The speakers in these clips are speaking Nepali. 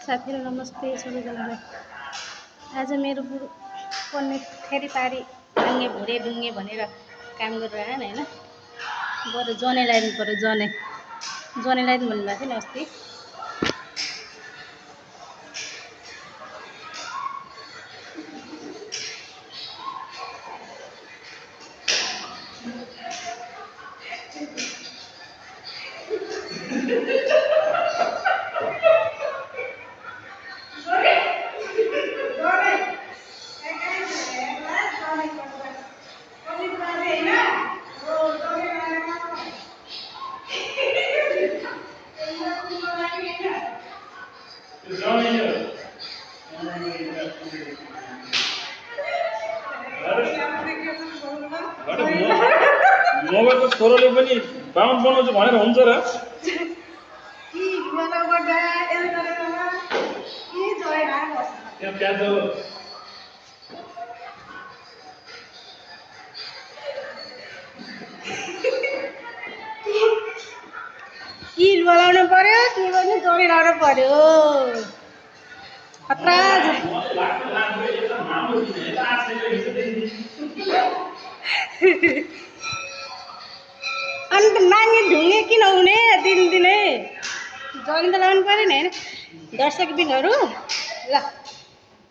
साथीहरू नमस्ते सबैजनालाई। आज मेरो बुढो पढ्ने फेरि पारी ढुङ्गे भुरे ढुङ्गे भनेर काम गरेर आएन होइन। बरु जनै लगाइदिनु पऱ्यो, जनै लगाइदिनु भन्नुभएको थियो नि अस्ति। मोबाइलको छोरोले पनि बाहुन बनाउँछु भनेर हुन्छ र? किल बनाउनु पर्यो कि पनि जोडी लाउनु पर्यो। खतरा अन्त नाङ्गे ढुङ्गे किन हुने दिनदिनै जनी त लाउनु पऱ्यो नि होइन। दर्शकबिनहरू ल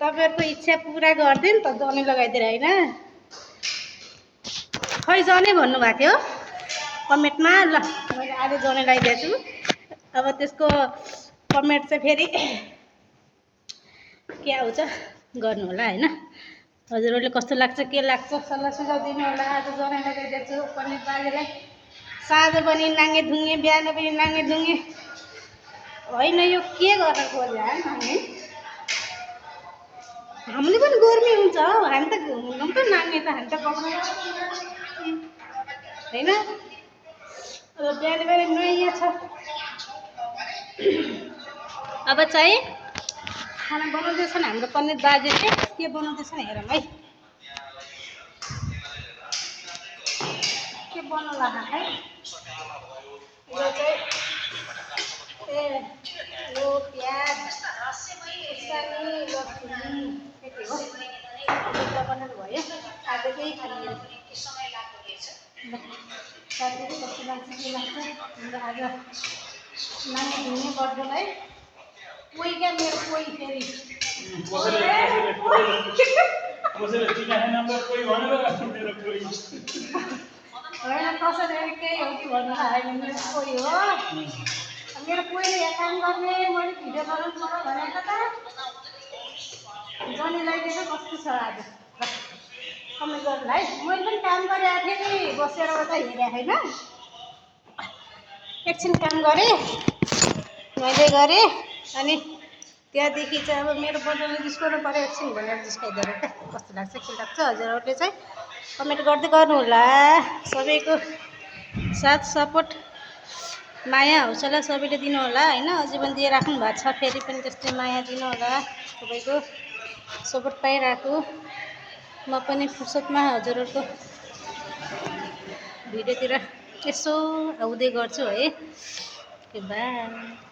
तपाईँहरूको इच्छा पुरा गरिदियो नि त, जनी लगाइदिएर होइन। खै जनै भन्नुभएको थियो कमेन्टमा। ल मैले आज जनै लगाइदिएको छु। अब त्यसको कमेन्ट चाहिँ फेरि के आउँछ गर्नु होला होइन। हजुरहरूले कस्तो लाग्छ के लाग्छ सल्लाह सुझाव दिनु होला। आज जनै लगाइदिएको छु पण्डित बाजेलाई। साँझ पनि नाङ्गे ढुङ्गे, बिहान पनि नाङ्गे ढुङ्गे होइन। यो के गर्न खोज्यो नाङ्गे? हामीले पनि गर्मी हुन्छ, हामी त हुँदौँ त नाङ्गे त, हामी त पक्राउ होइन। अब बिहान बिहान नयाँ छ। अब चाहिँ खाना बनाउँदैछन् हाम्रो पण्डित बाजे चाहिँ। के बनाउँदैछन् हेरौँ है, के बनाउला है। यो चाहिँ यो प्याज खुर्सानी लसुन यति हो। बनाउनु भयो आज केही खाने साथीहरू कस्तो लाग्छ के लाग्छ। हाम्रो आज नानी धुने बर्थडेलाई कोही क्या मेरो कोही फेरि होइन कसरी केही हो कि भन्नु होइन। मेरो कोही हो, मेरो कोहीले यहाँ काम गर्ने, मैले भिडियो बनाउनु पर्यो भनेको त जनी लगाइदिएको कस्तो छ आज कमेन्ट गर्नु है। मैले पनि काम गरिरहेको थिएँ नि, बसेर उता हेरेको होइन। एकछिन काम गरेँ, मैले गरेँ अनि त्यहाँदेखि चाहिँ अब मेरो बटनले जिस्काउनु पऱ्यो एकछिन भनेर जिस्काइदिएर क्या। कस्तो लाग्छ के लाग्छ हजुरहरूले चाहिँ कमेन्ट गर्दै गर्नु होला। सबैको साथ सपोर्ट माया हौसला सबैले दिनु होला होइन। अझै पनि दिइराख्नु भएको छ, फेरि पनि त्यस्तै माया दिनु होला। सबैको सपोर्ट पाइरहेको म पनि फुर्सदमा हजुरहरूको भिडियोतिर यसो आउँदै गर्छु है। बाई।